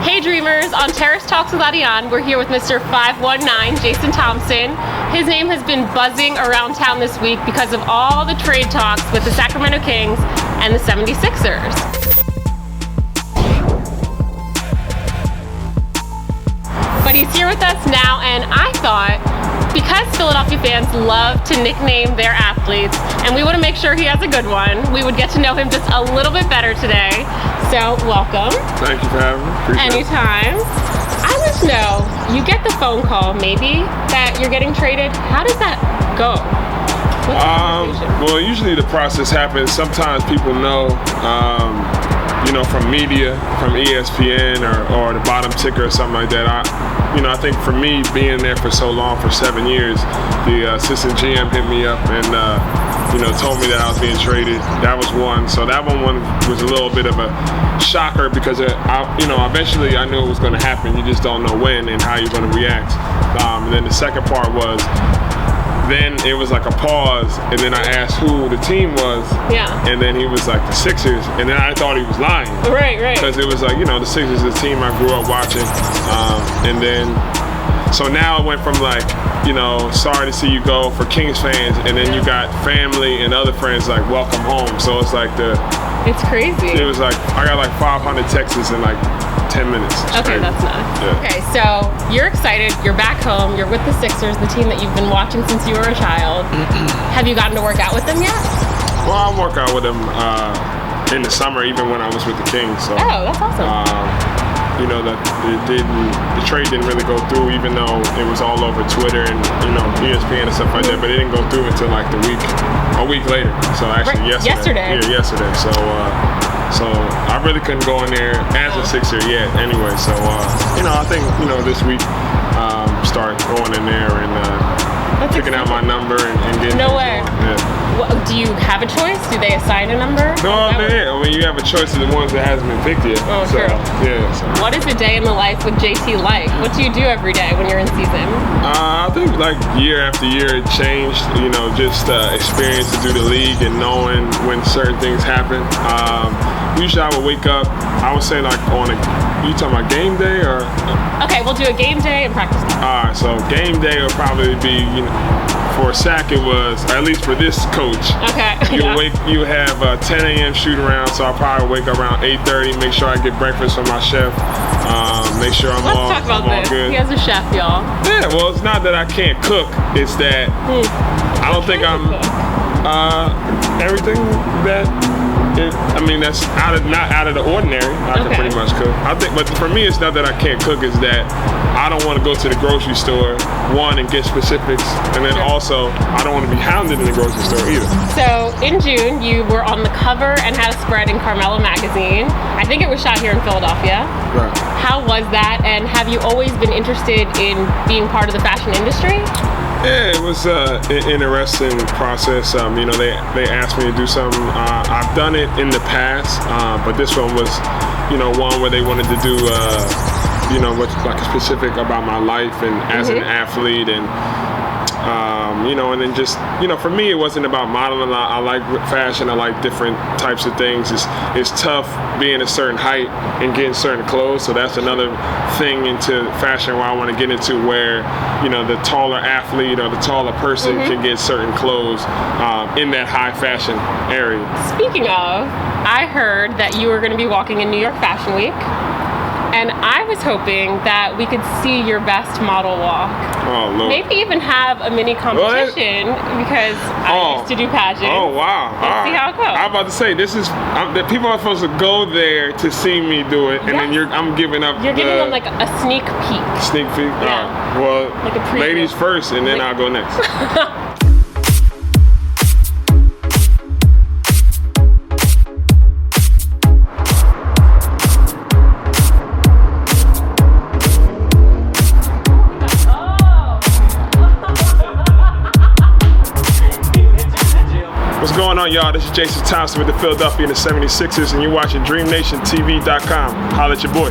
Hey Dreamers, on Terrace Talks with Ariane, we're here with Mr. 519, Jason Thompson. His name has been buzzing around town this week because of all the trade talks with the Sacramento Kings and the 76ers. But he's here with us now, and I thought, because Philadelphia fans love to nickname their athletes, and we want to make sure he has a good one, we would get to know him just a little bit better today. So, welcome. Thank you for having me. Appreciate Anytime. I want to know, you get the phone call, maybe, that you're getting traded. How does that go? What's the conversation? Well, usually the process happens. Sometimes people know, from media, from ESPN or the bottom ticker or something like that. I think for me, being there for so long, for 7 years, the assistant GM hit me up and, told me that I was being traded. That was one. So that one was a little bit of a shocker because, eventually I knew it was going to happen. You just don't know when and how you're going to react. And then the second part was, then it was like a pause, and then I asked who the team was. Yeah. And then he was like, the Sixers. And then I thought he was lying. Right. Because it was like, the Sixers is a team I grew up watching. And then, so now it went from like, sorry to see you go for Kings fans, and then you got family and other friends like, welcome home. So it's like it's crazy. It was like, I got like 500 texts in like 10 minutes. Okay, that's nuts. Yeah. Okay, so you're excited, you're back home, you're with the Sixers, the team that you've been watching since you were a child. Have you gotten to work out with them yet? Well, I work out with them in the summer, even when I was with the Kings. So, that's awesome. The trade didn't really go through, even though it was all over Twitter and ESPN and stuff like that. But it didn't go through until like a week later. So actually yesterday. Yeah, yesterday. So I really couldn't go in there as a Sixer yet. Anyway, so I think this week start going in there and picking out my number and getting. No way. Yeah. Do you have a choice? Do they assign a number? No, you have a choice of the ones that hasn't been picked yet. Oh, true. Yeah. So. What is a day in the life with JT like? What do you do every day when you're in season? I think like year after year it changed. Just experience through the league and knowing when certain things happen. Usually I would wake up, I would say like you talking about game day or? Okay, we'll do a game day and practice day. Alright, so game day would probably be, for Sac it was, at least for this coach. Okay. You have a 10 a.m. shoot around, so I'll probably wake up around 8:30, make sure I get breakfast from my chef, make sure I'm all good. He has a chef, y'all. Yeah, well it's not that I can't cook, it's that I don't think I'm everything that that's not out of the ordinary. I can pretty much cook. I think, but for me, it's not that I can't cook. It's that I don't want to go to the grocery store, one, and get specifics, and then also I don't want to be hounded in the grocery store either. So in June, you were on the cover and had a spread in Carmelo magazine. I think it was shot here in Philadelphia. Right. How was that? And have you always been interested in being part of the fashion industry? Yeah, it was an interesting process. They asked me to do something. I've done it in the past, but this one was, one where they wanted to do, what's like specific about my life and as an athlete and. And then just, for me, it wasn't about modeling. I like fashion. I like different types of things. It's tough being a certain height and getting certain clothes. So that's another thing into fashion where I want to get into where, the taller athlete or the taller person can get certain clothes in that high fashion area. Speaking of, I heard that you were going to be walking in New York Fashion Week. And I was hoping that we could see your best model walk. Oh, Lord. Maybe even have a mini competition because I used to do pageants. Oh, wow. Let's see how it goes. I'm about to say, the people are supposed to go there to see me do it, and then I'm giving up. You're giving them like a sneak peek. Sneak peek? Yeah. Well, like ladies first, and then I'll go next. What's going on, y'all? This is Jason Thompson with the Philadelphia and the 76ers, and you're watching DreamNationTV.com. Holla at your boy.